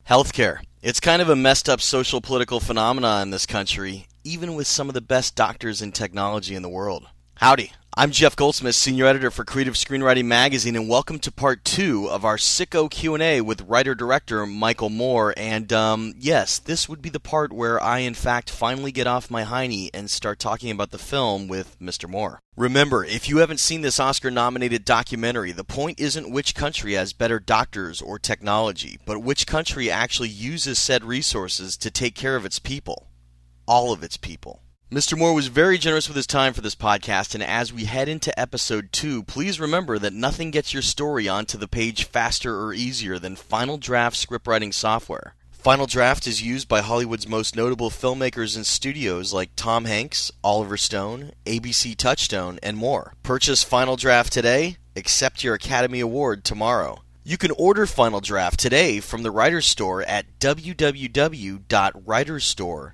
Healthcare. It's kind of a messed up social political phenomenon in this country, even with some of the best doctors in technology in the world. Howdy, I'm Jeff Goldsmith, Senior Editor for Creative Screenwriting Magazine, and welcome to Part 2 of our Sicko Q&A with writer-director Michael Moore. And yes, this would be the part where I, in fact, finally get off my hiney and start talking about the film with Mr. Moore. Remember, if you haven't seen this Oscar-nominated documentary, the point isn't which country has better doctors or technology, but which country actually uses said resources to take care of its people. All of its people. Mr. Moore was very generous with his time for this podcast, and as we head into episode 2, please remember that nothing gets your story onto the page faster or easier than Final Draft scriptwriting software. Final Draft is used by Hollywood's most notable filmmakers and studios like Tom Hanks, Oliver Stone, ABC Touchstone, and more. Purchase Final Draft today, accept your Academy Award tomorrow. You can order Final Draft today from the Writer's Store at www.writersstore.com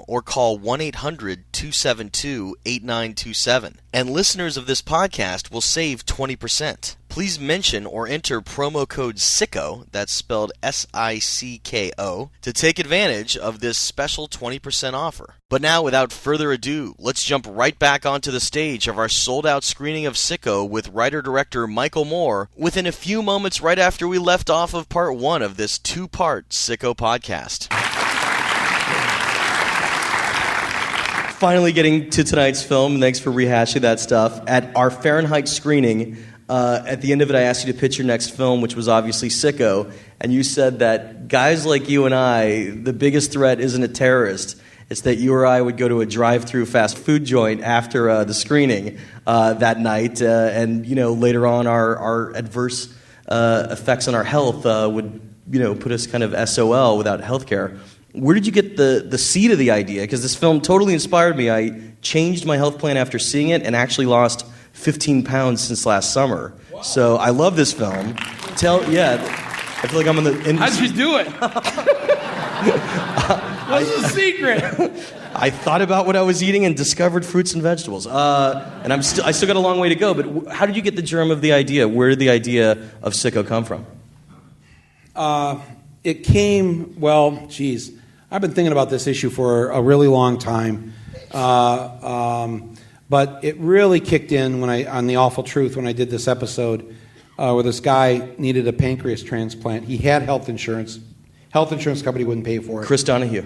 or call 1-800-272-8927. And listeners of this podcast will save 20%. Please mention or enter promo code SICKO, that's spelled S-I-C-K-O, to take advantage of this special 20% offer. But now, without further ado, let's jump right back onto the stage of our sold-out screening of Sicko with writer-director Michael Moore within a few moments right after we left off of Part 1 of this two-part Sicko podcast. Finally getting to tonight's film, thanks for rehashing that stuff. At our Fahrenheit screening, at the end of it I asked you to pitch your next film, which was obviously Sicko, and you said that guys like you and I, the biggest threat isn't a terrorist, it's that you or I would go to a drive-through fast food joint after the screening that night, and later on our adverse effects on our health would put us kind of SOL without health care. Where did you get the seed of the idea? Because this film totally inspired me. I changed my health plan after seeing it and actually lost 15 pounds since last summer. Wow. So I love this film. I feel like I'm in the... How'd you do it? What's the secret? I thought about what I was eating and discovered fruits and vegetables. And I still got a long way to go, but how did you get the germ of the idea? Where did the idea of Sicko come from? It came, I've been thinking about this issue for a really long time, but it really kicked in on The Awful Truth when I did this episode where this guy needed a pancreas transplant. He had health insurance. Health insurance company wouldn't pay for it. Chris Donahue.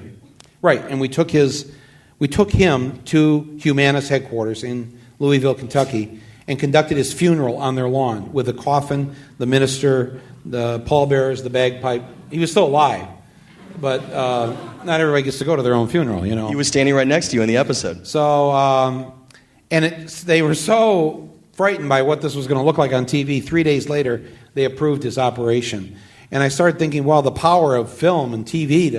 Right, and we took him to Humana's headquarters in Louisville, Kentucky, and conducted his funeral on their lawn with the coffin, the minister, the pallbearers, the bagpipe. He was still alive. But not everybody gets to go to their own funeral, He was standing right next to you in the episode. So, they were so frightened by what this was going to look like on TV. 3 days later, they approved his operation. And I started thinking, the power of film and TV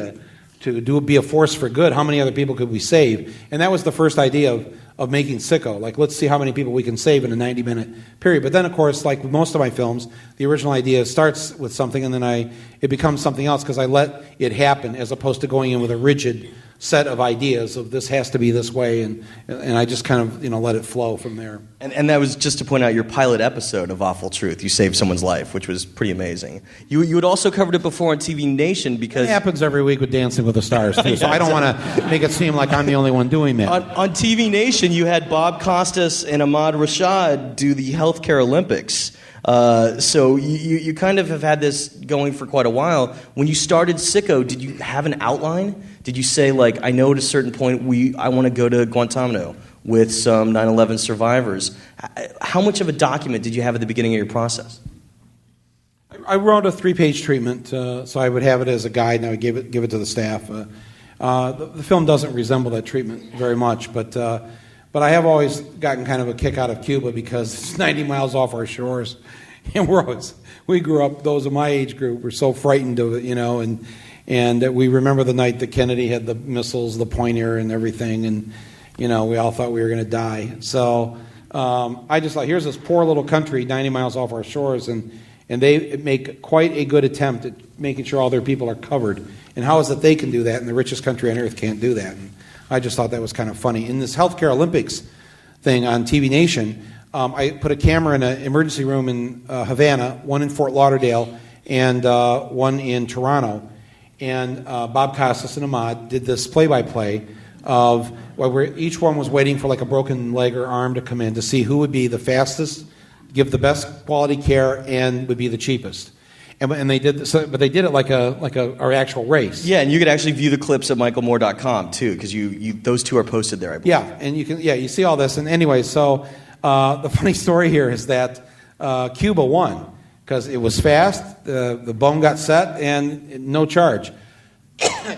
to be a force for good, how many other people could we save? And that was the first idea of making Sicko. Like, let's see how many people we can save in a 90-minute period. But then, of course, like with most of my films, the original idea starts with something, and then it becomes something else because I let it happen as opposed to going in with a rigid set of ideas of this has to be this way, and I just kind of let it flow from there. And that was just to point out your pilot episode of Awful Truth. You saved someone's life, which was pretty amazing. You had also covered it before on TV Nation because... It happens every week with Dancing with the Stars, too, so I don't want to make it seem like I'm the only one doing that. On TV Nation, you had Bob Costas and Ahmad Rashad do the Healthcare Olympics. So you kind of have had this going for quite a while. When you started Sicko, did you have an outline? Did you say, I know at a certain point I want to go to Guantanamo with some 9/11 survivors? How much of a document did you have at the beginning of your process? I wrote a 3-page treatment, so I would have it as a guide, and I would give it to the staff. The film doesn't resemble that treatment very much, but I have always gotten kind of a kick out of Cuba because it's 90 miles off our shores, and we grew up. Those of my age group were so frightened of it, and we remember the night that Kennedy had the missiles, the pointer, and everything, and we all thought we were going to die. So I just thought, here's this poor little country 90 miles off our shores, and they make quite a good attempt at making sure all their people are covered. And how is it they can do that and the richest country on earth can't do that? And I just thought that was kind of funny. In this Healthcare Olympics thing on TV Nation, I put a camera in an emergency room in Havana, one in Fort Lauderdale, and one in Toronto. And Bob Costas and Ahmad did this play-by-play of where each one was waiting for like a broken leg or arm to come in to see who would be the fastest, give the best quality care, and would be the cheapest. And they did so, but they did it like our actual race. Yeah, and you could actually view the clips at michaelmoore.com too, because you those two are posted there, I believe. Yeah, and you see all this. And anyway, so the funny story here is that Cuba won because it was fast, the bone got set, and no charge.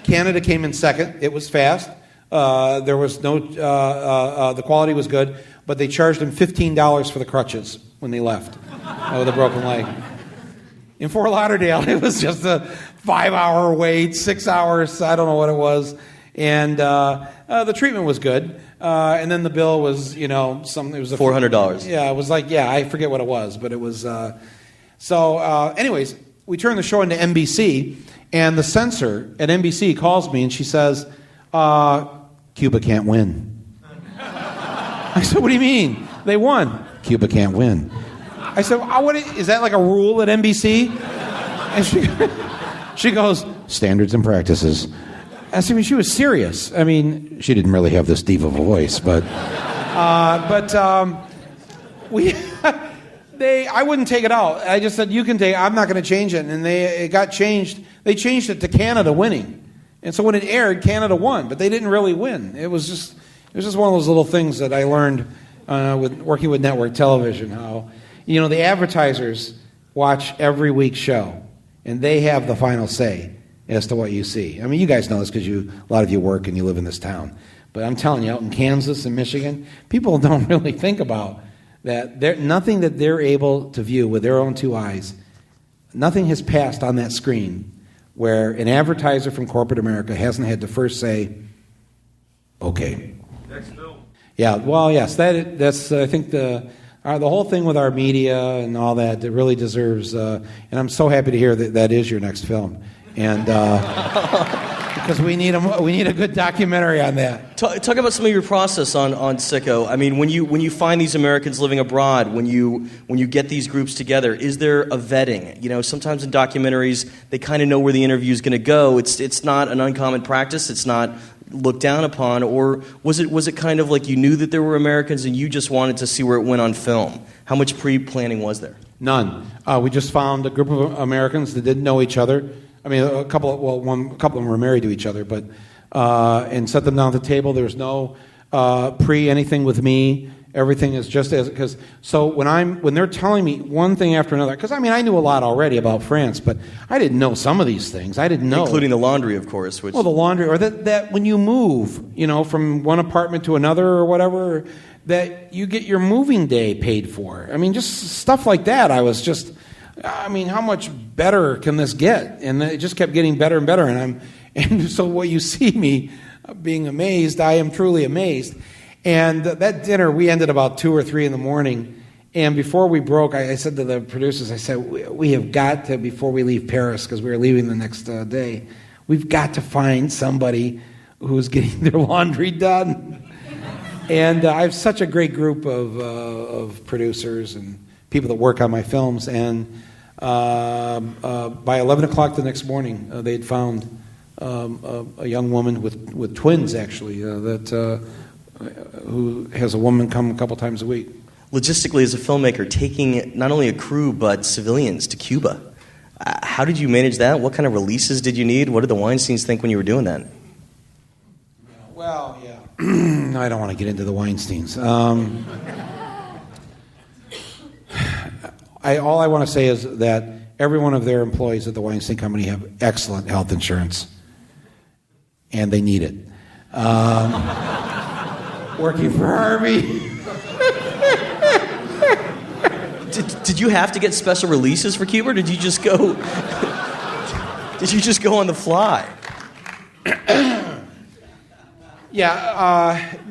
Canada came in second. It was fast. There was no the quality was good, but they charged them $15 for the crutches when they left with a broken leg. In Fort Lauderdale, it was just a 5-hour wait, 6 hours, I don't know what it was. And the treatment was good. And then the bill was, it was $400. Yeah, it was I forget what it was, but it was. Anyways, we turned the show into NBC, and the censor at NBC calls me, and she says, Cuba can't win. I said, what do you mean? They won. Cuba can't win. I said, is that like a rule at NBC? And she goes, standards and practices. I said, she was serious. I mean, she didn't really have this diva voice, but I wouldn't take it out. I just said, you can take it. I'm not going to change it. And it got changed. They changed it to Canada winning. And so when it aired, Canada won, but they didn't really win. It was just one of those little things that I learned with working with network television, how the advertisers watch every week's show, and they have the final say as to what you see. I mean, you guys know this because a lot of you work and you live in this town. But I'm telling you, out in Kansas and Michigan, people don't really think about that. Nothing that they're able to view with their own two eyes, nothing has passed on that screen where an advertiser from corporate America hasn't had to first say, okay. Next film. Yeah, well, yes, that's I think the whole thing with our media and all that really deserves, and I'm so happy to hear that is your next film, and because we need a good documentary on that. Talk about some of your process on Sicko. I mean, when you find these Americans living abroad, when you get these groups together, is there a vetting? Sometimes in documentaries they kind of know where the interview is going to go. It's not an uncommon practice. It's not looked down upon, or was it kind of like you knew that there were Americans and you just wanted to see where it went on film? How much pre-planning was there? None. We just found a group of Americans that didn't know each other. I mean, a couple of them were married to each other, but and set them down at the table. There was no anything with me. Everything is just as so when they're telling me one thing after another, because I mean I knew a lot already about France, but I didn't know some of these things. I didn't know, including the laundry, of course. The laundry, or that when you move, from one apartment to another or whatever, that you get your moving day paid for. I mean, just stuff like that. How much better can this get? And it just kept getting better and better. And so what you see me being amazed, I am truly amazed. And that dinner, we ended about 2 or 3 in the morning. And before we broke, I said to the producers, I said, we have got to, before we leave Paris, because we were leaving the next day, we've got to find somebody who's getting their laundry done. And I have such a great group of producers and people that work on my films. And by 11 o'clock the next morning, they had found a young woman with twins, actually, who has a woman come a couple times a week. Logistically, as a filmmaker, taking not only a crew but civilians to Cuba, how did you manage that? What kind of releases did you need? What did the Weinsteins think when you were doing that? Well, yeah. I don't want to get into the Weinsteins. All I want to say is that every one of their employees at the Weinstein Company have excellent health insurance, and they need it. Working for Harvey. Did you have to get special releases for Cuba, or did you just go? Did you just go on the fly? Yeah.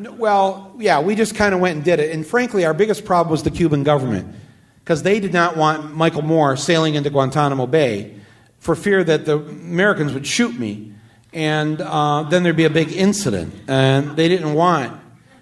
We just kind of went and did it. And frankly, our biggest problem was the Cuban government, because they did not want Michael Moore sailing into Guantanamo Bay for fear that the Americans would shoot me, and then there'd be a big incident. And they didn't want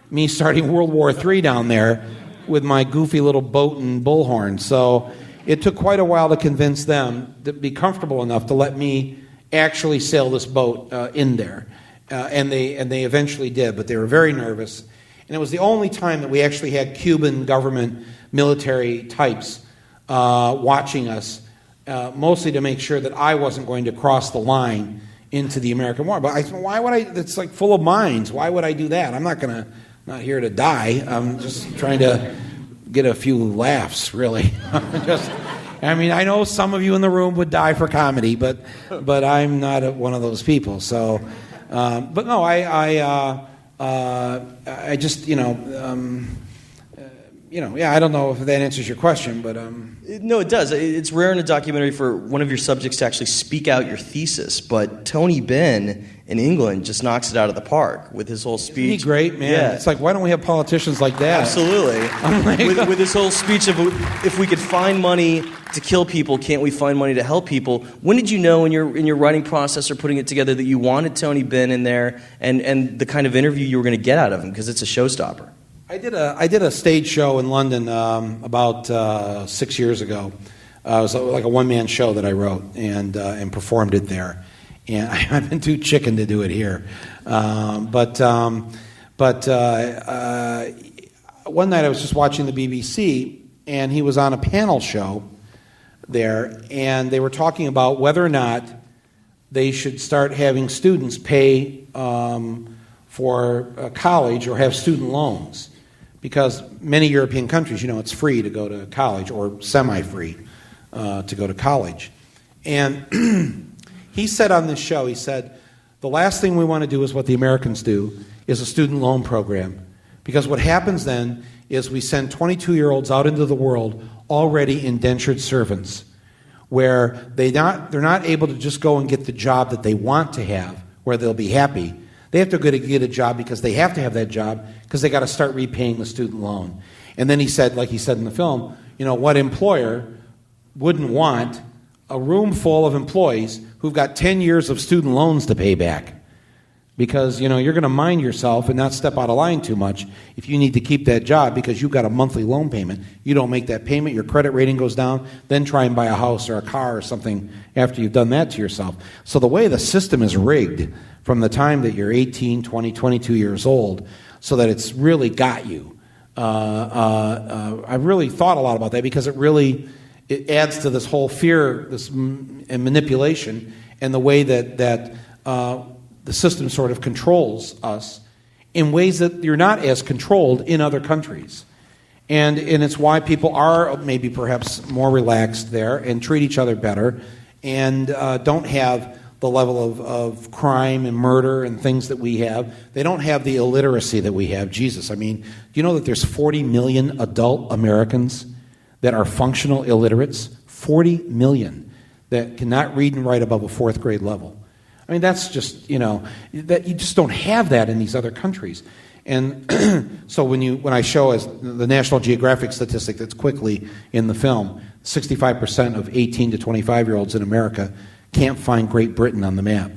me starting World War III down there with my goofy little boat and bullhorn. So it took quite a while to convince them to be comfortable enough to let me actually sail this boat in there. And they eventually did, but they were very nervous. And it was the only time that we actually had Cuban government military types watching us, mostly to make sure that I wasn't going to cross the line into the American war. But why would I? It's like full of mines. Why would I do that? I'm not here to die. I'm just trying to get a few laughs, really. I know some of you in the room would die for comedy, but I'm not one of those people. So, but no, I just, I don't know if that answers your question, but No, it does. It's rare in a documentary for one of your subjects to actually speak out your thesis, but Tony Benn in England just knocks it out of the park with his whole speech. Isn't he great, man? Yeah. It's like, why don't we have politicians like that? Absolutely. With his whole speech of, if we could find money to kill people, can't we find money to help people? When did you know in your writing process or putting it together that you wanted Tony Benn in there and the kind of interview you were going to get out of him? Because it's a showstopper. I did a stage show in London about 6 years ago. It was like a one-man show that I wrote and performed it there. And I've been too chicken to do it here. But one night I was just watching the BBC, and he was on a panel show there, and they were talking about whether or not they should start having students pay for college or have student loans. Because many European countries, it's free to go to college or semi-free to go to college. And he said on this show, he said, the last thing we want to do is what the Americans do, is a student loan program. Because what happens then is we send 22-year-olds out into the world already indentured servants, where they're not able to just go and get the job that they want to have, where they'll be happy. They have to go to get a job because they have to have that job because they got to start repaying the student loan. And then he said, like he said in the film, what employer wouldn't want a room full of employees who've got 10 years of student loans to pay back? Because, you're going to mind yourself and not step out of line too much if you need to keep that job because you've got a monthly loan payment. You don't make that payment, your credit rating goes down, then try and buy a house or a car or something after you've done that to yourself. So the way the system is rigged from the time that you're 18, 20, 22 years old, so that it's really got you. I've really thought a lot about that because it adds to this whole fear, and manipulation, and the way that the system sort of controls us in ways that you're not as controlled in other countries. And it's why people are maybe perhaps more relaxed there and treat each other better and don't have the level of crime and murder and things that we have. They don't have the illiteracy that we have. Jesus, do you know that there's 40 million adult Americans that are functional illiterates? 40 million that cannot read and write above a fourth grade level. That's just, that you just don't have that in these other countries. And so when I show as the National Geographic statistic that's quickly in the film, 65% of 18 to 25-year-olds in America can't find Great Britain on the map.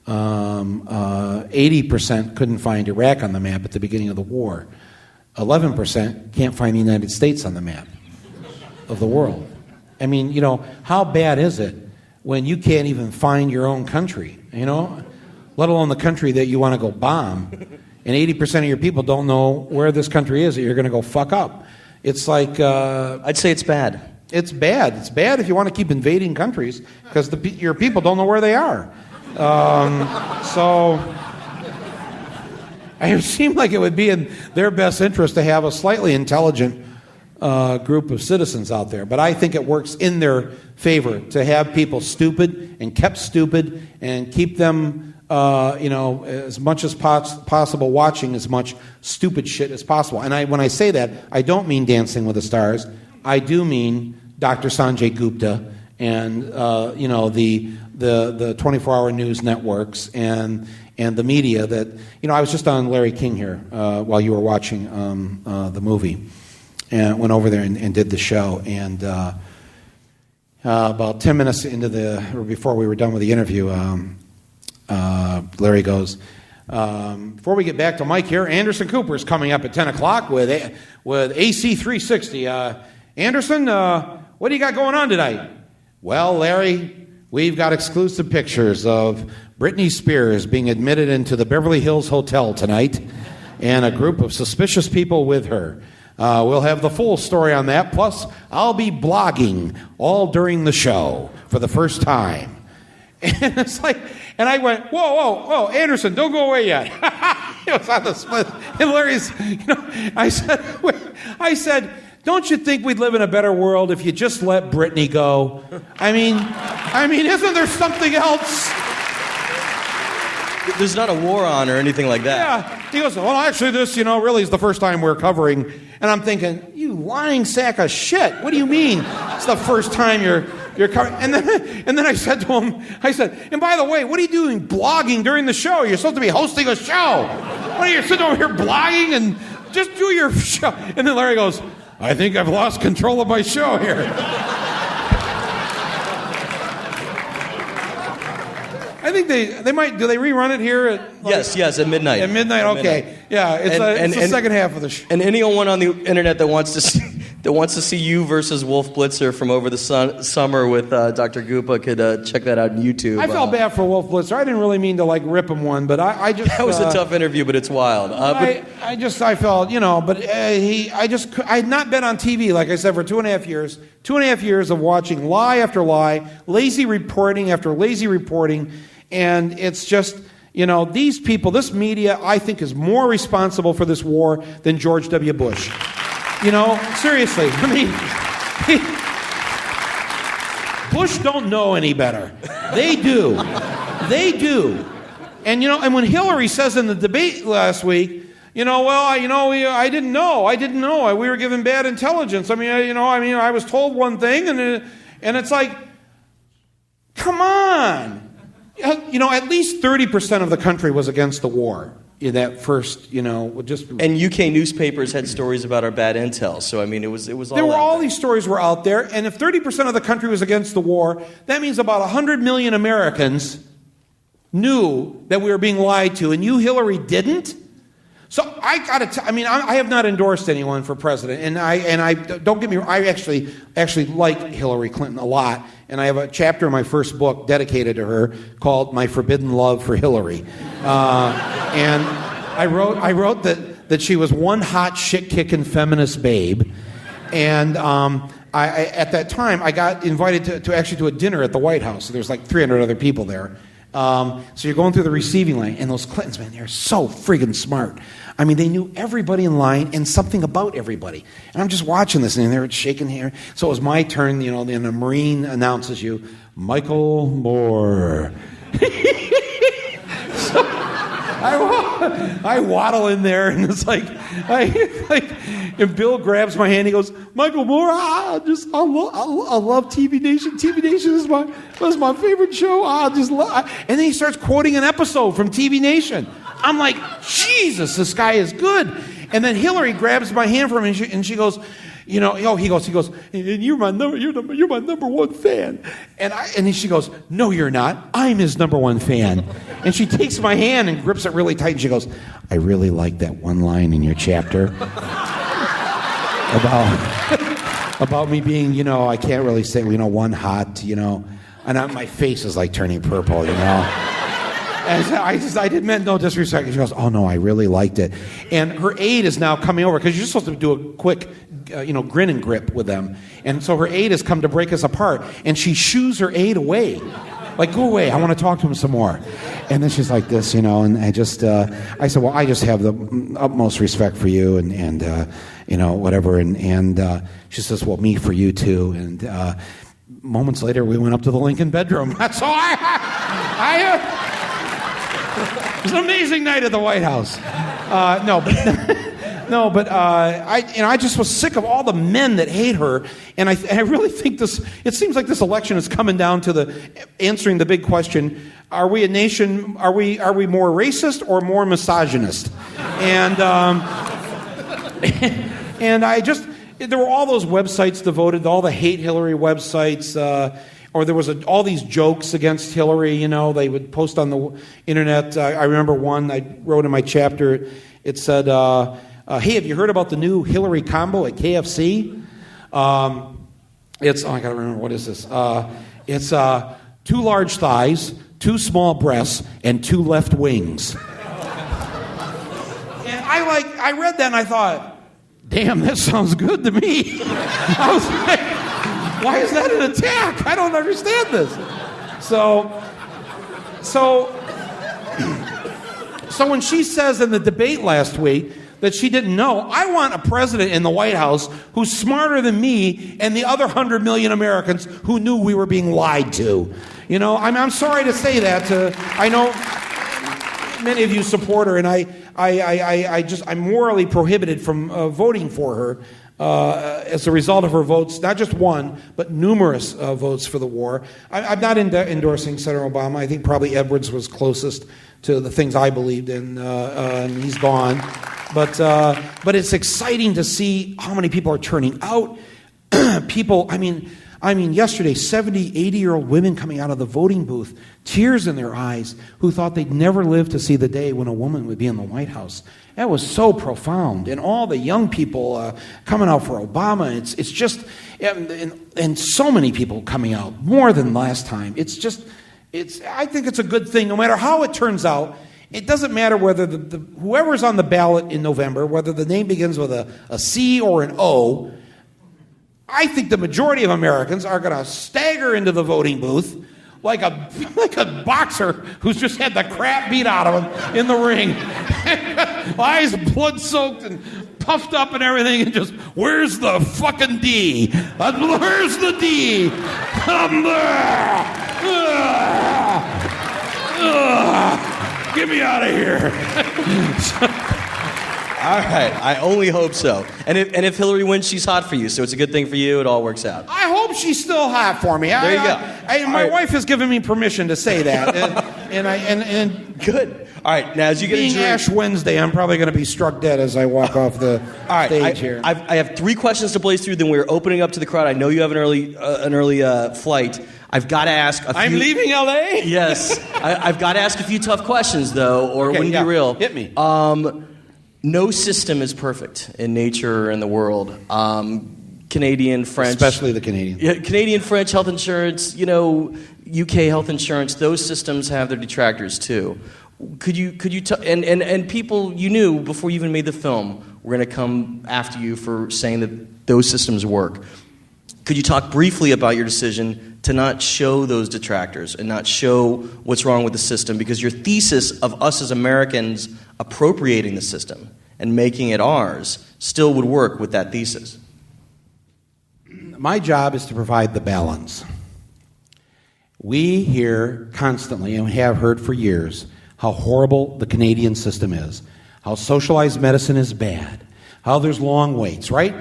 80% couldn't find Iraq on the map at the beginning of the war. 11% can't find the United States on the map of the world. How bad is it when you can't even find your own country, let alone the country that you want to go bomb, and 80% of your people don't know where this country is that you're going to go fuck up. It's like... I'd say it's bad. It's bad. It's bad if you want to keep invading countries because your people don't know where they are. So it seemed like it would be in their best interest to have a slightly intelligent group of citizens out there. But I think it works in their favor to have people stupid and kept stupid and keep them, as much as possible watching as much stupid shit as possible. And when I say that, I don't mean Dancing with the Stars. I do mean Dr. Sanjay Gupta and the 24-hour news networks and the media that I was just on Larry King here while you were watching the movie, and went over there and did the show. And about 10 minutes before we were done with the interview, Larry goes, before we get back to Mike here, Anderson Cooper is coming up at 10 o'clock with AC 360. Anderson, what do you got going on tonight? Well, Larry, we've got exclusive pictures of Britney Spears being admitted into the Beverly Hills Hotel tonight and a group of suspicious people with her. We'll have the full story on that. Plus, I'll be blogging all during the show for the first time. And it's like, and I went, whoa, Anderson, don't go away yet. It was on the split. And Larry's, I said, don't you think we'd live in a better world if you just let Britney go? I mean, isn't there something else? There's not a war on or anything like that. Yeah. He goes, well, actually, this, really is the first time we're covering. And I'm thinking, you lying sack of shit. What do you mean it's the first time you're covering? And then I said to him, and by the way, what are you doing blogging during the show? You're supposed to be hosting a show. What are you sitting over here blogging and just do your show? And then Larry goes, I think I've lost control of my show here. I think they might. Do they rerun it here? Yes, at midnight. At midnight, okay. Midnight. Yeah, it's the second half of the show. And anyone on the internet that wants to see you versus Wolf Blitzer from over the summer with Dr. Goopa could check that out on YouTube. I felt bad for Wolf Blitzer. I didn't really mean to rip him one, but I just that was a tough interview, but it's wild. I felt, but I had not been on TV, like I said, for 2.5 years. 2.5 years of watching lie after lie, lazy reporting after lazy reporting, and it's just, these people, this media, I think, is more responsible for this war than George W. Bush. Seriously. I mean, Bush don't know any better. They do. They do. And when Hillary says in the debate last week, I didn't know. We were given bad intelligence. I was told one thing, and it's like, come on. At least 30% of the country was against the war in that first, just. And UK newspapers had stories about our bad intel. So it was all. There were all these stories were out there, and if 30% of the country was against the war, that means about 100 million Americans knew that we were being lied to, and you, Hillary, didn't. So I have not endorsed anyone for president, and I don't get me wrong, I actually like Hillary Clinton a lot, and I have a chapter in my first book dedicated to her called "My Forbidden Love for Hillary," and I wrote that she was one hot shit-kicking feminist babe, and I at that time I got invited to a dinner at the White House. So there's like 300 other people there. So you're going through the receiving line, and those Clintons, man, they're so friggin' smart. They knew everybody in line and something about everybody. And I'm just watching this, and they're shaking here. So it was my turn, and a Marine announces you, Michael Moore. So I waddle in there, and it's and Bill grabs my hand. He goes, "Michael Moore, I love TV Nation. TV Nation was my favorite show. And then he starts quoting an episode from TV Nation. I'm like, Jesus, this guy is good. And then Hillary grabs my hand from him, and she goes, he goes, and you're my number one fan. And then she goes, no, you're not. I'm his number one fan. And she takes my hand and grips it really tight, and she goes, I really like that one line in your chapter about me being, I can't really say, one hot, and my face is like turning purple, And I didn't mean no disrespect. She goes, oh no, I really liked it. And her aide is now coming over, because you're supposed to do a quick, grin and grip with them. And so her aide has come to break us apart, and she shoos her aide away. Like, go away, I want to talk to him some more. And then she's like this, and I said, well, I just have the utmost respect for you, and whatever. And she says, well, me for you too. And moments later, we went up to the Lincoln bedroom. That's all it was an amazing night at the White House. I just was sick of all the men that hate her, and I really think it seems like this election is coming down to answering the big question: are we a nation? Are we more racist or more misogynist? And there were all those websites devoted, all the hate Hillary websites. Or there was all these jokes against Hillary, they would post on the internet. I remember one I wrote in my chapter. It said, hey, have you heard about the new Hillary combo at KFC? It's, I gotta remember, what is this? It's 2 large thighs, 2 small breasts, and 2 left wings. And I read that and I thought, damn, that sounds good to me. I was like, why is that an attack? I don't understand this. So when she says in the debate last week that she didn't know, I want a president in the White House who's smarter than me and the other 100 million Americans who knew we were being lied to. You know, I'm sorry to say that. I know many of you support her, and I'm morally prohibited from voting for her as a result of her votes, not just one, but numerous votes for the war. I'm not endorsing Senator Obama. I think probably Edwards was closest to the things I believed in, and he's gone. But it's exciting to see how many people are turning out. People, I mean, yesterday, 70, 80-year-old women coming out of the voting booth, tears in their eyes, who thought they'd never live to see the day when a woman would be in the White House. That was so profound. And all the young people coming out for Obama, it's just, and so many people coming out, more than last time. I think it's a good thing, no matter how it turns out. It doesn't matter whether whoever's on the ballot in November, whether the name begins with a C or an O. I think the majority of Americans are going to stagger into the voting booth like a boxer who's just had the crap beat out of him in the ring. Eyes blood-soaked and puffed up and everything, and just, where's the fucking D? Where's the D? Come there! Get me out of here. All right, I only hope so. And if Hillary wins, she's hot for you, so it's a good thing for you. It all works out. I hope she's still hot for me. There you go. My wife has given me permission to say that, and good. All right, now as you get being Ash Wednesday, I'm probably going to be struck dead as I walk off the stage here. I have 3 questions to blaze through. Then we're opening up to the crowd. I know you have an early flight. I've got to ask a few... I'm leaving L.A.? Yes. I've got to ask a few tough questions, though, or it wouldn't be real. Hit me. No system is perfect in nature or in the world. Canadian, French... Especially the Canadian. Yeah, Canadian, French health insurance, UK health insurance, those systems have their detractors, too. Could you and people you knew before you even made the film were going to come after you for saying that those systems work. Could you talk briefly about your decision to not show those detractors and not show what's wrong with the system? Because your thesis of us as Americans appropriating the system and making it ours still would work with that thesis. My job is to provide the balance. We hear constantly, and we have heard for years, how horrible the Canadian system is, how socialized medicine is bad, how there's long waits, right?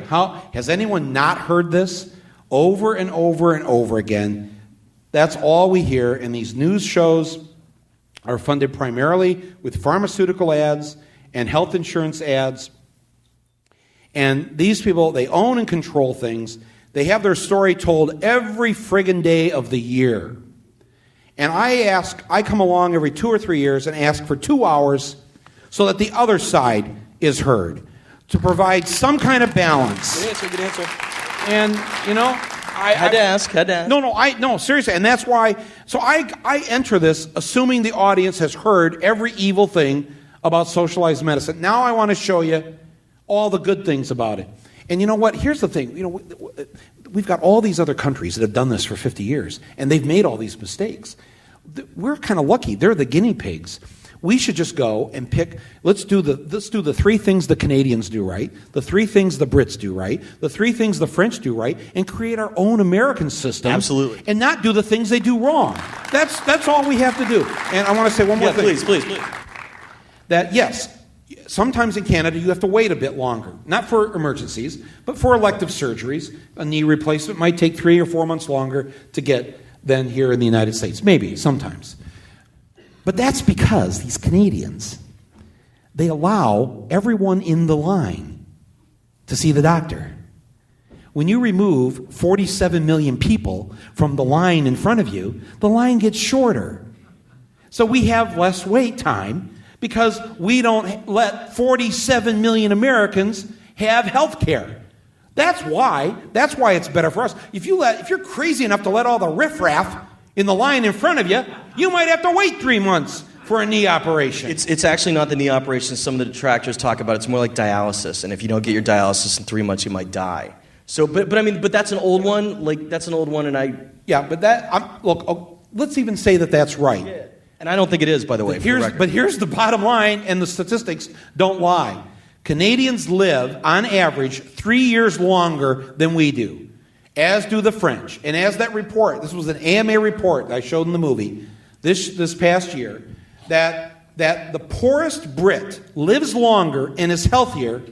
Has anyone not heard this? Over and over and over again. That's all we hear, and these news shows are funded primarily with pharmaceutical ads and health insurance ads. And these people, they own and control things. They have their story told every friggin' day of the year. And I come along every 2 or 3 years and ask for 2 hours so that the other side is heard, to provide some kind of balance. Good answer. And, I had to ask. No, seriously. And that's why, so I enter this assuming the audience has heard every evil thing about socialized medicine. Now I want to show you all the good things about it. And you know what? Here's the thing. We've got all these other countries that have done this for 50 years, and they've made all these mistakes. We're kind of lucky. They're the guinea pigs. We should just go and pick, let's do the 3 things the Canadians do right, the 3 things the Brits do right, the 3 things the French do right, and create our own American system. Absolutely. And not do the things they do wrong. That's all we have to do. And I want to say one more thing. Please. That, yes, sometimes in Canada you have to wait a bit longer. Not for emergencies, but for elective surgeries. A knee replacement might take 3 or 4 months longer to get than here in the United States. Maybe, sometimes. But that's because these Canadians, they allow everyone in the line to see the doctor. When you remove 47 million people from the line in front of you, the line gets shorter. So we have less wait time because we don't let 47 million Americans have health care. That's why it's better for us. If you're crazy enough to let all the riffraff in the line in front of you, you might have to wait 3 months for a knee operation. It's actually not the knee operation some of the detractors talk about. It's more like dialysis, and if you don't get your dialysis in 3 months, you might die. So, but that's an old one. Like, that's an old one, and let's even say that that's right. Yeah. And I don't think it is, by the way. But here's the bottom line, and the statistics don't lie. Canadians live, on average, 3 years longer than we do, as do the French. And as that report, this was an AMA report that I showed in the movie this past year, that the poorest Brit lives longer and is healthier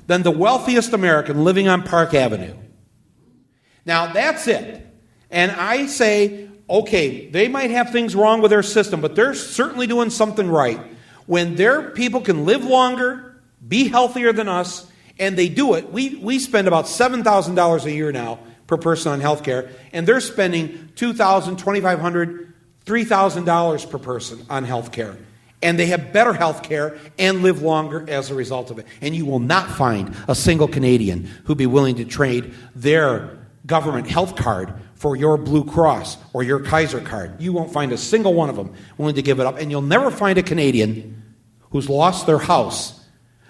than the wealthiest American living on Park Avenue. Now, that's it. And I say, okay, they might have things wrong with their system, but they're certainly doing something right. When their people can live longer, be healthier than us, and they do it, we spend about $7,000 a year now per person on health care, and they're spending $2,000, $2,500, $3,000 per person on health care. And they have better health care and live longer as a result of it. And you will not find a single Canadian who'd be willing to trade their government health card for your Blue Cross or your Kaiser card. You won't find a single one of them willing to give it up. And you'll never find a Canadian who's lost their house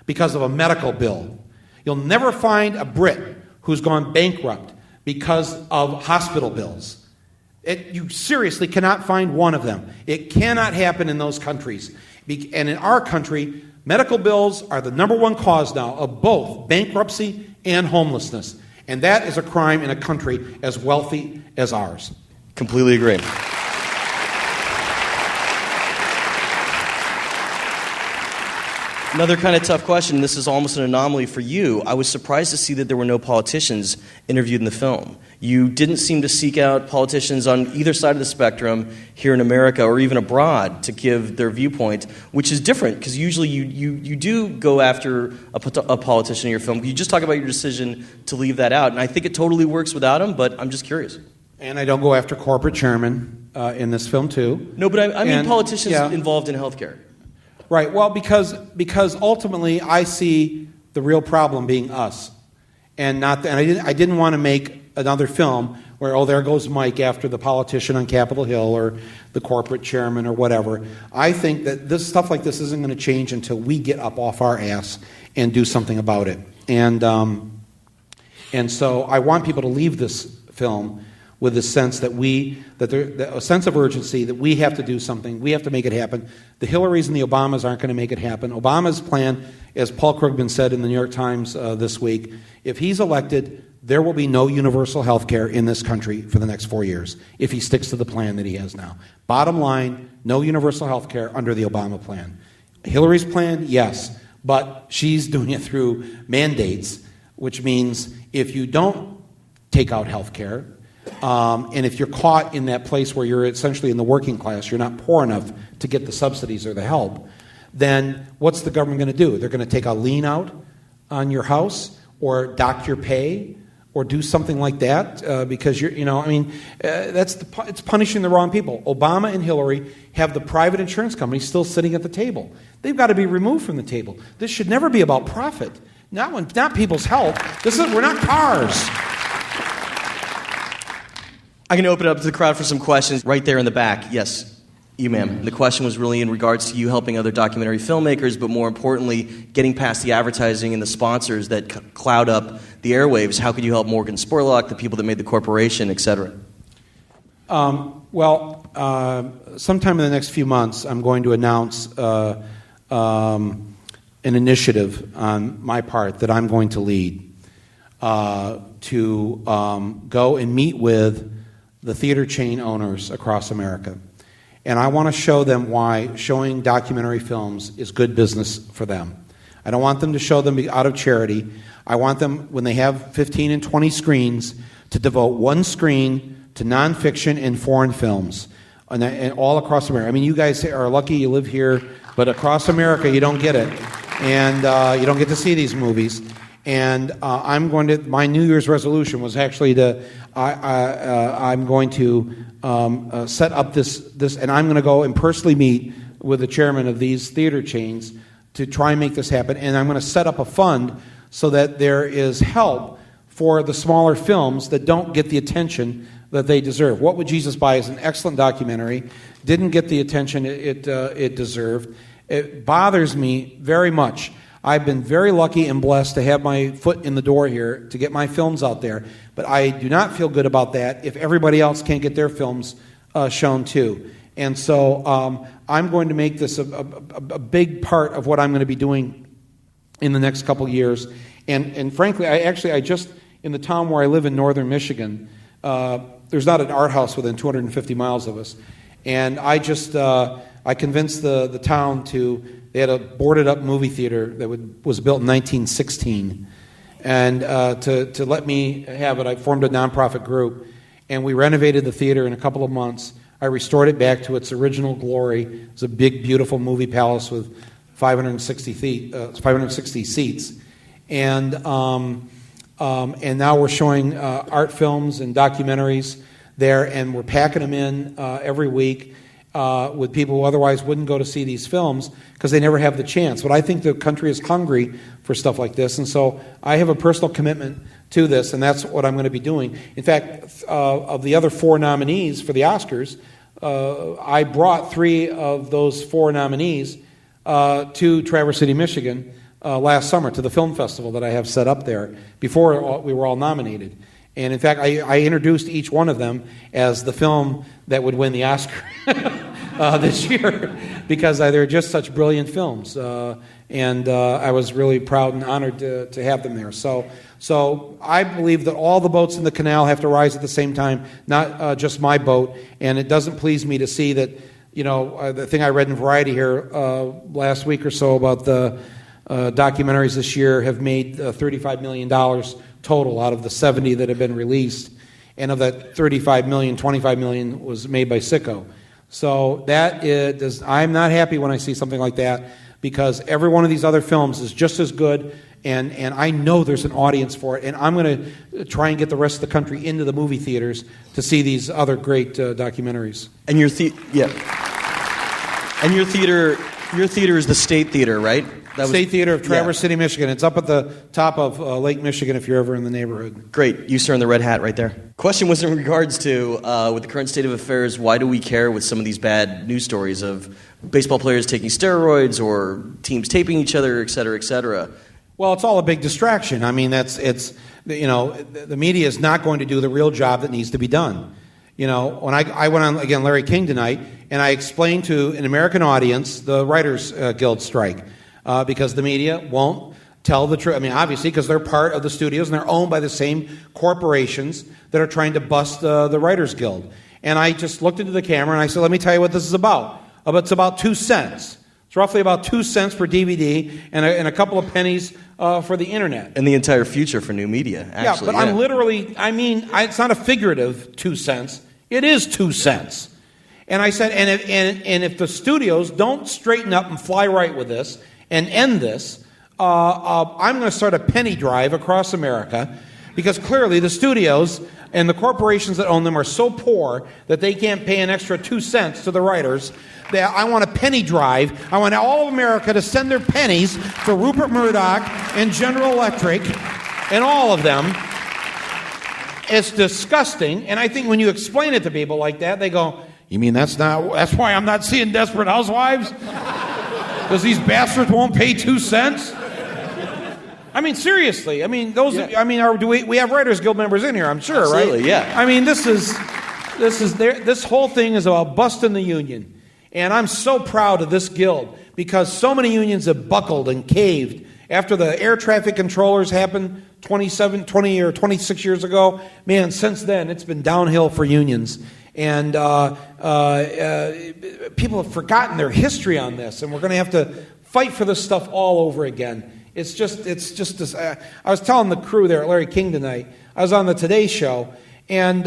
because of a medical bill. You'll never find a Brit who's gone bankrupt because of hospital bills. You seriously cannot find one of them. It cannot happen in those countries. And in our country, medical bills are the number one cause now of both bankruptcy and homelessness. And that is a crime in a country as wealthy as ours. Completely agree. Another kind of tough question. This is almost an anomaly for you. I was surprised to see that there were no politicians interviewed in the film. You didn't seem to seek out politicians on either side of the spectrum here in America or even abroad to give their viewpoint, which is different because usually you do go after a politician in your film. You just talk about your decision to leave that out, and I think it totally works without him, but I'm just curious. And I don't go after corporate chairmen in this film, too. No, but I mean politicians involved in healthcare. Right. Well, because ultimately I see the real problem being us, and I didn't want to make another film where there goes Mike after the politician on Capitol Hill or the corporate chairman or whatever. I think that this stuff like this isn't going to change until we get up off our ass and do something about it. And so I want people to leave this film with the sense that a sense of urgency that we have to do something, we have to make it happen. The Hillarys and the Obamas aren't going to make it happen. Obama's plan, as Paul Krugman said in the New York Times this week, if he's elected, there will be no universal health care in this country for the next 4 years if he sticks to the plan that he has now. Bottom line, no universal health care under the Obama plan. Hillary's plan, yes, but she's doing it through mandates, which means if you don't take out health care, and if you're caught in that place where you're essentially in the working class, you're not poor enough to get the subsidies or the help, then what's the government going to do? They're going to take a lien out on your house or dock your pay or do something like that because it's punishing the wrong people. Obama and Hillary have the private insurance company still sitting at the table. They've got to be removed from the table. This should never be about profit, not people's health. We're not cars. I'm going to open it up to the crowd for some questions. Right there in the back. Yes, you, ma'am. The question was really in regards to you helping other documentary filmmakers, but more importantly, getting past the advertising and the sponsors that cloud up the airwaves. How could you help Morgan Spurlock, the people that made the corporation, et cetera? Sometime in the next few months, I'm going to announce an initiative on my part that I'm going to lead to go and meet with the theater chain owners across America. And I want to show them why showing documentary films is good business for them. I don't want them to show them out of charity. I want them, when they have 15 and 20 screens, to devote one screen to nonfiction and foreign films, and all across America. I mean, you guys are lucky you live here, but across America you don't get it. And you don't get to see these movies. And my New Year's resolution was actually I'm going to set up this, and I'm going to go and personally meet with the chairman of these theater chains to try and make this happen. And I'm going to set up a fund so that there is help for the smaller films that don't get the attention that they deserve. What Would Jesus Buy is an excellent documentary. Didn't get the attention it deserved. It bothers me very much. I've been very lucky and blessed to have my foot in the door here to get my films out there, but I do not feel good about that if everybody else can't get their films shown too. And so I'm going to make this a big part of what I'm going to be doing in the next couple of years. And frankly, I just, in the town where I live in northern Michigan, there's not an art house within 250 miles of us. And I convinced the town they had a boarded up movie theater that was built in 1916. And to let me have it, I formed a nonprofit group, and we renovated the theater in a couple of months. I restored it back to its original glory. It's a big, beautiful movie palace with 560 seats. And now we're showing art films and documentaries there, and we're packing them in every week with people who otherwise wouldn't go to see these films because they never have the chance. But I think the country is hungry for stuff like this, and so I have a personal commitment to this, and that's what I'm going to be doing. In fact, of the other 4 nominees for the Oscars, I brought 3 of those 4 nominees to Traverse City, Michigan last summer, to the film festival that I have set up there before we were all nominated. And in fact, I introduced each one of them as the film that would win the Oscar this year because they're just such brilliant films. And I was really proud and honored to have them there. So I believe that all the boats in the canal have to rise at the same time, not just my boat. And it doesn't please me to see that, the thing I read in Variety here last week or so about the documentaries this year have made $35 million total out of the 70 that have been released. And of that 35 million, 25 million was made by Sicko. So I'm not happy when I see something like that because every one of these other films is just as good, and I know there's an audience for it, and I'm going to try and get the rest of the country into the movie theaters to see these other great documentaries. And your theater is the State Theater, right? State Theater of Traverse City, Michigan. It's up at the top of Lake Michigan if you're ever in the neighborhood. Great. You, sir, in the red hat right there. Question was in regards to, with the current state of affairs, why do we care with some of these bad news stories of baseball players taking steroids or teams taping each other, et cetera, et cetera? Well, it's all a big distraction. I mean, the media is not going to do the real job that needs to be done. When I went on, again, Larry King tonight, and I explained to an American audience the Writers Guild strike. Because the media won't tell the truth. I mean, obviously, because they're part of the studios and they're owned by the same corporations that are trying to bust the Writers Guild. And I just looked into the camera and I said, let me tell you what this is about. It's about 2 cents. It's roughly about 2 cents per DVD and a couple of pennies for the internet. And the entire future for new media, actually. Yeah, but it's not a figurative 2 cents. It is 2 cents. And I said, and if the studios don't straighten up and fly right with this, and end this, I'm going to start a penny drive across America because clearly the studios and the corporations that own them are so poor that they can't pay an extra 2 cents to the writers. I want a penny drive. I want all of America to send their pennies for Rupert Murdoch and General Electric and all of them. It's disgusting, and I think when you explain it to people like that, they go, you mean that's why I'm not seeing Desperate Housewives? Because these bastards won't pay 2 cents? I mean, seriously. I mean, we have Writers Guild members in here, I'm sure, absolutely, right? Yeah. I mean, this whole thing is about busting the union. And I'm so proud of this guild because so many unions have buckled and caved. After the air traffic controllers happened 20 or 26 years ago, man, since then, it's been downhill for unions. And people have forgotten their history on this, and we're going to have to fight for this stuff all over again. It's just this. I was telling the crew there at Larry King tonight. I was on the Today Show, and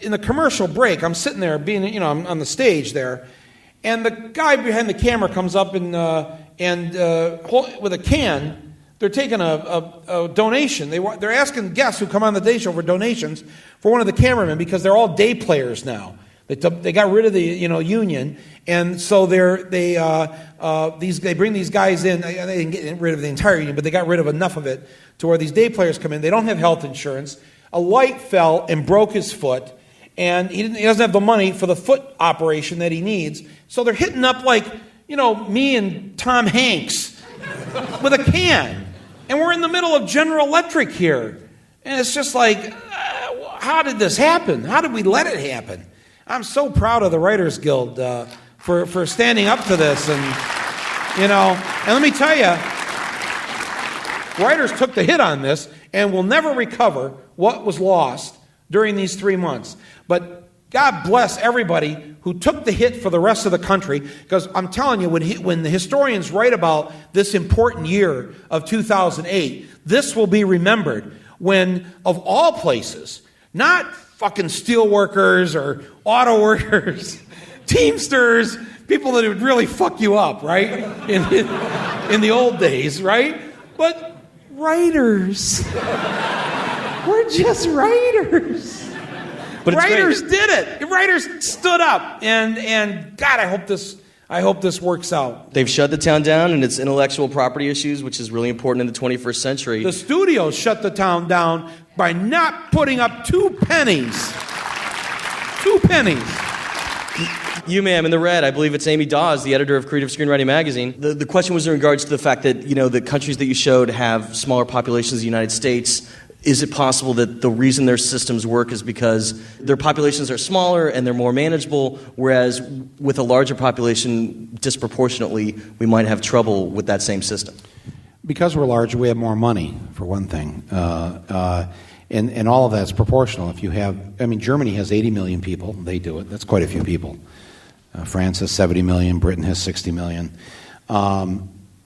in the commercial break, I'm sitting there, I'm on the stage there, and the guy behind the camera comes up and with a can. They're taking a donation. They're asking guests who come on the Day Show for donations for one of the cameramen because they're all day players now. They got rid of the union, and so they bring these guys in. They didn't get rid of the entire union, but they got rid of enough of it to where these day players come in. They don't have health insurance. A light fell and broke his foot, and he doesn't have the money for the foot operation that he needs. So they're hitting up like me and Tom Hanks with a can, and we're in the middle of General Electric here, and it's just like, how did this happen? How did we let it happen? I'm so proud of the Writers Guild for standing up to this, and let me tell you, writers took the hit on this and will never recover what was lost during these 3 months. But God bless everybody who took the hit for the rest of the country, because I'm telling you, when the historians write about this important year of 2008, this will be remembered when, of all places, not fucking steel workers or auto workers, Teamsters, people that would really fuck you up, right? In the old days, right? But writers. We're just writers. But writers did it. Writers stood up, and God, I hope this works out. They've shut the town down, and it's intellectual property issues, which is really important in the 21st century. The studios shut the town down by not putting up 2 pennies. 2 pennies. You, ma'am, in the red, I believe it's Amy Dawes, the editor of Creative Screenwriting Magazine. The question was in regards to the fact that, the countries that you showed have smaller populations than the United States. Is it possible that the reason their systems work is because their populations are smaller and they're more manageable, whereas with a larger population, disproportionately, we might have trouble with that same system? Because we're larger, we have more money, for one thing. And all of that's proportional. Germany has 80 million people. They do it. That's quite a few people. France has 70 million. Britain has 60 million.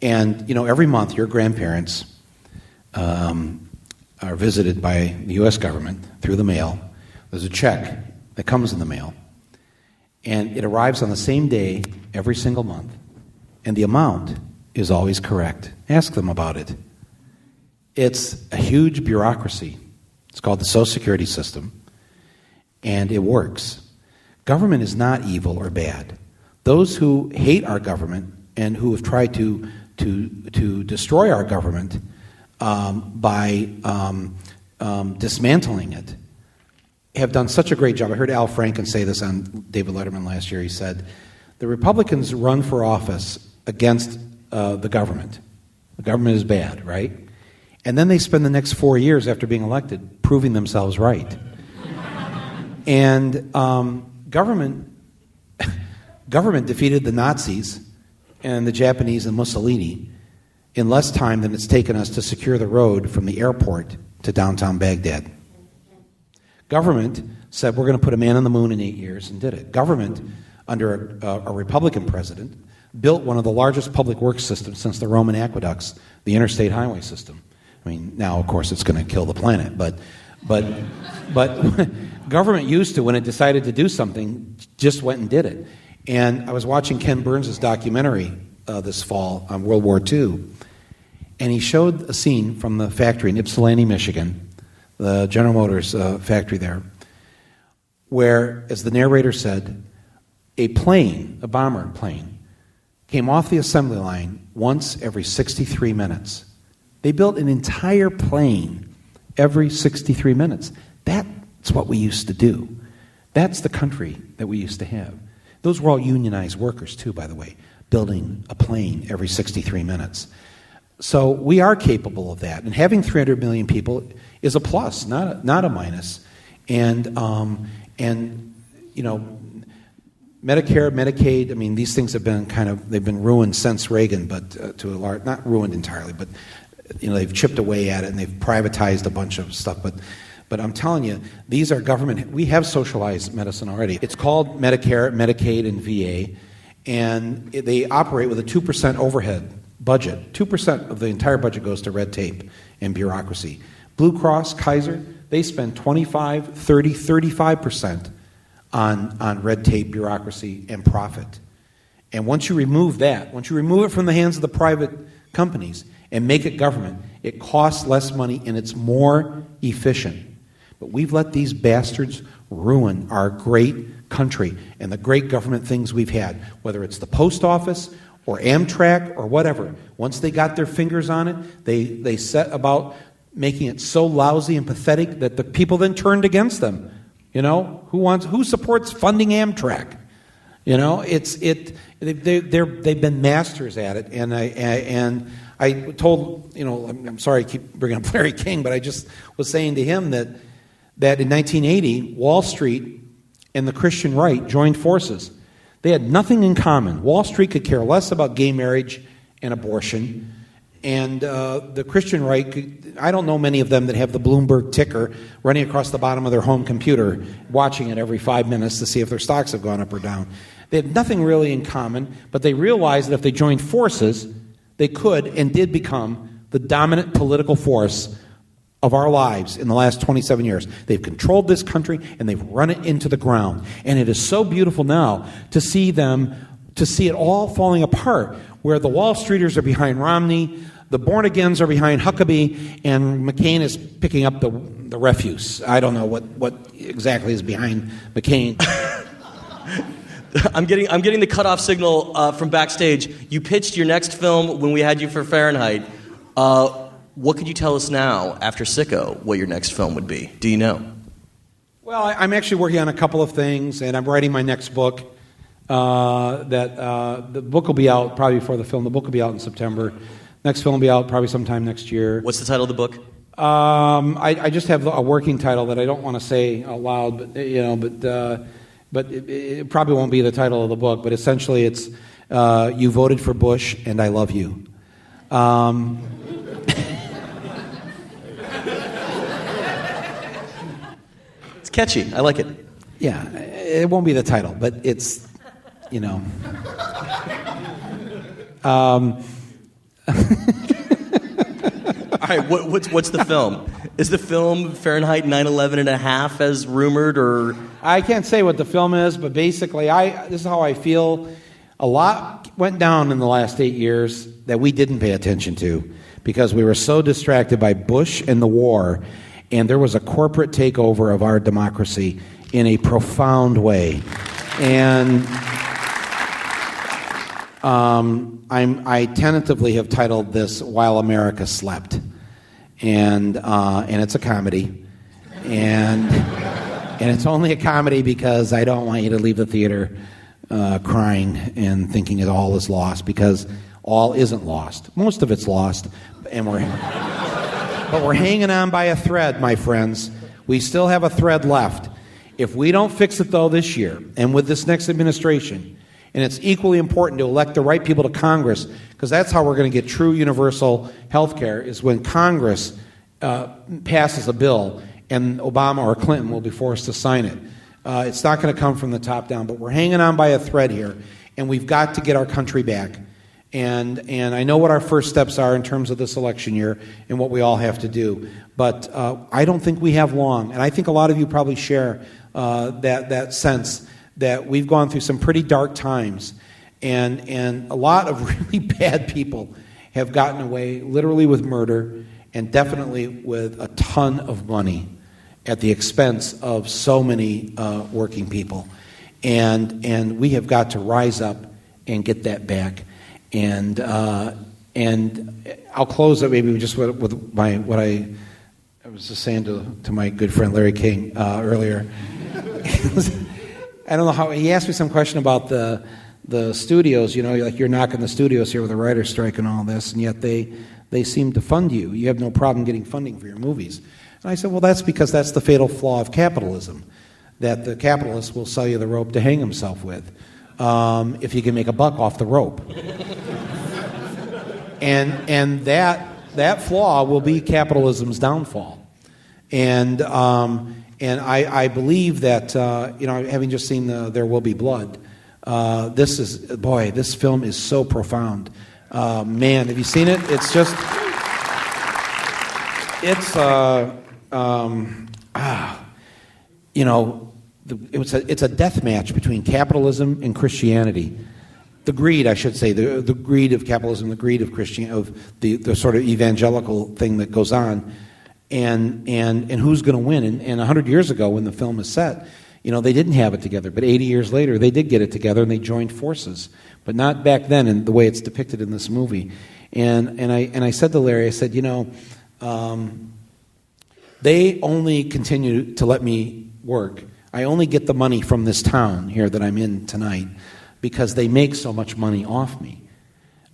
Every month your grandparents are visited by the U.S. government through the mail. There's a check that comes in the mail, and it arrives on the same day every single month, and the amount is always correct. Ask them about it. It's a huge bureaucracy. It's called the Social Security system, and it works. Government is not evil or bad. Those who hate our government and who have tried to destroy our government by dismantling it have done such a great job. I heard Al Franken say this on David Letterman last year. He said, the Republicans run for office against the government. The government is bad, right? And then they spend the next 4 years after being elected proving themselves right. And government defeated the Nazis and the Japanese and Mussolini in less time than it's taken us to secure the road from the airport to downtown Baghdad. Government said we're going to put a man on the moon in 8 years and did it. Government, under a Republican president, built one of the largest public works systems since the Roman aqueducts, the interstate highway system. Now, of course, it's going to kill the planet, but government used to, when it decided to do something, just went and did it. And I was watching Ken Burns' documentary this fall on World War II, and he showed a scene from the factory in Ypsilanti, Michigan, the General Motors factory there, where, as the narrator said, a bomber plane, came off the assembly line once every 63 minutes. They built an entire plane every 63 minutes. That's what we used to do. That's the country that we used to have. Those were all unionized workers, too, by the way, building a plane every 63 minutes. So we are capable of that. And having 300 million people is a plus, not a minus. And Medicare, Medicaid, these things have been they've been ruined since Reagan, but to a large, not ruined entirely, but they've chipped away at it and they've privatized a bunch of stuff. But I'm telling you, these are government. We have socialized medicine already. It's called Medicare, Medicaid, and VA, and they operate with a 2% overhead budget. 2% of the entire budget goes to red tape and bureaucracy. Blue Cross, Kaiser, they spend 25, 30, 35% on red tape, bureaucracy, and profit. And once you remove it from the hands of the private companies and make it government, it costs less money and it's more efficient. But we've let these bastards ruin our great country and the great government things we've had, whether it's the post office or Amtrak or whatever. Once they got their fingers on it, they set about making it so lousy and pathetic that the people then turned against them. You know, who supports funding Amtrak? You know, they've been masters at it, and I told, you know, I'm sorry I keep bringing up Larry King, but I just was saying to him that in 1980, Wall Street and the Christian right joined forces. They had nothing in common. Wall Street could care less about gay marriage and abortion, and the Christian right, I don't know many of them that have the Bloomberg ticker running across the bottom of their home computer, watching it every 5 minutes to see if their stocks have gone up or down. They had nothing really in common, but they realized that if they joined forces, they could and did become the dominant political force of our lives in the last 27 years. They've controlled this country and they've run it into the ground. And it is so beautiful now to see it all falling apart, where the Wall Streeters are behind Romney, the born-agains are behind Huckabee, and McCain is picking up the refuse. I don't know what exactly is behind McCain. I'm getting the cutoff signal from backstage. You pitched your next film when we had you for Fahrenheit. What could you tell us now, after Sicko, what your next film would be? Do you know? Well, I'm actually working on a couple of things, and I'm writing my next book. The book will be out probably before the film. The book will be out in September. Next film will be out probably sometime next year. What's the title of the book? I just have a working title that I don't want to say out loud, but it probably won't be the title of the book. But essentially, it's "You Voted for Bush and I Love You." It's catchy. I like it. Yeah, it won't be the title, but it's, you know. All right, what's the film? Is the film Fahrenheit 9/11 and a half as rumored, or? I can't say what the film is, but basically, this is how I feel. A lot went down in the last 8 years that we didn't pay attention to because we were so distracted by Bush and the war, and there was a corporate takeover of our democracy in a profound way. And I tentatively have titled this "While America Slept," and it's a comedy, and it's only a comedy because I don't want you to leave the theater crying and thinking that all is lost, because all isn't lost. Most of it's lost, but we're hanging on by a thread, my friends. We still have a thread left. If we don't fix it though this year, and with this next administration. And it's equally important to elect the right people to Congress, because that's how we're going to get true universal health care, is when Congress passes a bill and Obama or Clinton will be forced to sign it. It's not going to come from the top down, but we're hanging on by a thread here, and we've got to get our country back. And I know what our first steps are in terms of this election year and what we all have to do, but I don't think we have long. And I think a lot of you probably share that sense that we've gone through some pretty dark times, and a lot of really bad people have gotten away literally with murder and definitely with a ton of money at the expense of so many working people. And we have got to rise up and get that back. And I'll close it maybe just with what I was just saying to my good friend Larry King earlier. I don't know how, he asked me some question about the studios, you know, like you're knocking the studios here with a writer's strike and all this, and yet they seem to fund you. You have no problem getting funding for your movies. And I said, well, that's because that's the fatal flaw of capitalism, that the capitalist will sell you the rope to hang himself with if he can make a buck off the rope. and that flaw will be capitalism's downfall. And I believe that, having just seen There Will Be Blood, this film is so profound. Man, have you seen it? It's just, it's a death match between capitalism and Christianity. The greed, I should say, the greed of capitalism, the greed of the sort of evangelical thing that goes on. And who's going to win? And 100 years ago, when the film is set, They didn't have it together, but 80 years later, they did get it together and they joined forces, but not back then in the way it's depicted in this movie. And I said to Larry, I said, they only continue to let me work. I only get the money from this town here that I'm in tonight because they make so much money off me.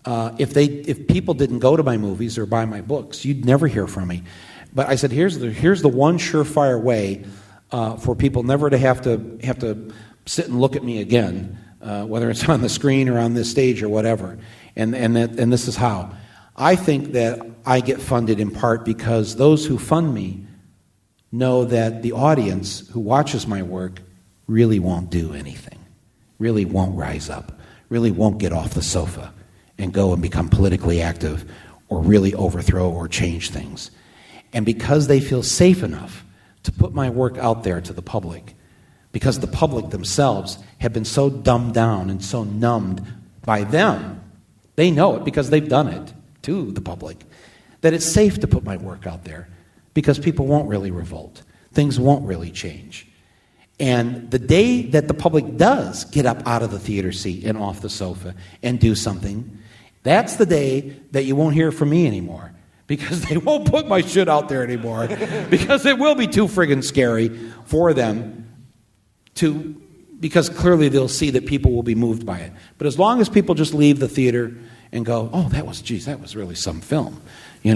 If people didn't go to my movies or buy my books, you'd never hear from me. But I said, here's the one surefire way for people never to have to sit and look at me again, whether it's on the screen or on this stage or whatever. And this is how. I think that I get funded in part because those who fund me know that the audience who watches my work really won't do anything, really won't rise up, really won't get off the sofa and go and become politically active or really overthrow or change things. And because they feel safe enough to put my work out there to the public, because the public themselves have been so dumbed down and so numbed by them, they know it because they've done it to the public, that it's safe to put my work out there because people won't really revolt. Things won't really change. And the day that the public does get up out of the theater seat and off the sofa and do something, that's the day that you won't hear from me anymore, because they won't put my shit out there anymore, because it will be too friggin' scary for them because clearly they'll see that people will be moved by it. But as long as people just leave the theater and go, oh, that was really some film, yeah,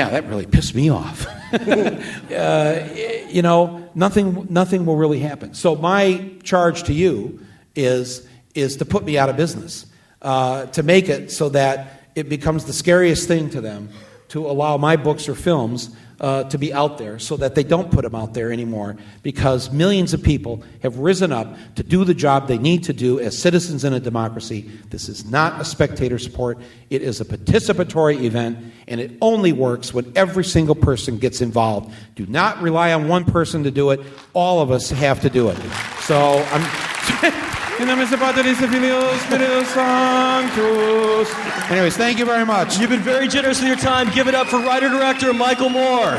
that really pissed me off. Nothing will really happen. So my charge to you is to put me out of business, to make it so that it becomes the scariest thing to them to allow my books or films to be out there, so that they don't put them out there anymore, because millions of people have risen up to do the job they need to do as citizens in a democracy. This is not a spectator sport. It is a participatory event, and it only works when every single person gets involved. Do not rely on one person to do it. All of us have to do it. So anyways, thank you very much. You've been very generous with your time. Give it up for writer-director Michael Moore.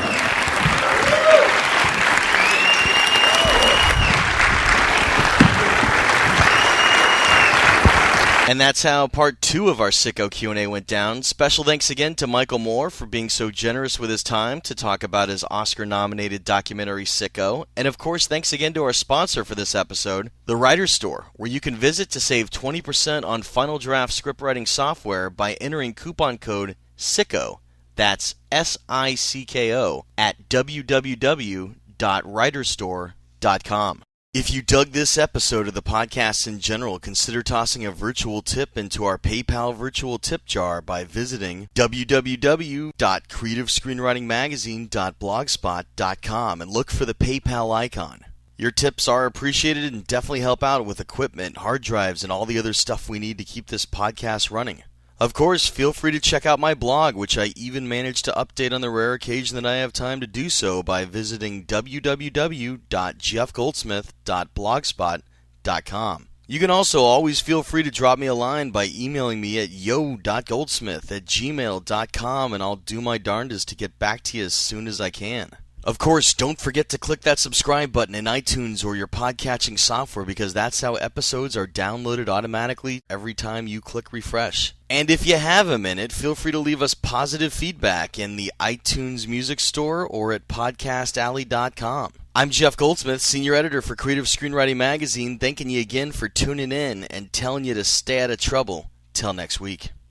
And that's how part 2 of our Sicko Q&A went down. Special thanks again to Michael Moore for being so generous with his time to talk about his Oscar-nominated documentary Sicko. And of course, thanks again to our sponsor for this episode, The Writer's Store, where you can visit to save 20% on Final Draft scriptwriting software by entering coupon code SICKO. That's SICKO at www.writerstore.com. If you dug this episode of the podcast in general, consider tossing a virtual tip into our PayPal virtual tip jar by visiting www.creativescreenwritingmagazine.blogspot.com and look for the PayPal icon. Your tips are appreciated and definitely help out with equipment, hard drives, and all the other stuff we need to keep this podcast running. Of course, feel free to check out my blog, which I even managed to update on the rare occasion that I have time to do so by visiting www.jeffgoldsmith.blogspot.com. You can also always feel free to drop me a line by emailing me at yo.goldsmith@gmail.com, and I'll do my darndest to get back to you as soon as I can. Of course, don't forget to click that subscribe button in iTunes or your podcatching software, because that's how episodes are downloaded automatically every time you click refresh. And if you have a minute, feel free to leave us positive feedback in the iTunes Music Store or at podcastalley.com. I'm Jeff Goldsmith, Senior Editor for Creative Screenwriting Magazine, thanking you again for tuning in and telling you to stay out of trouble. Till next week.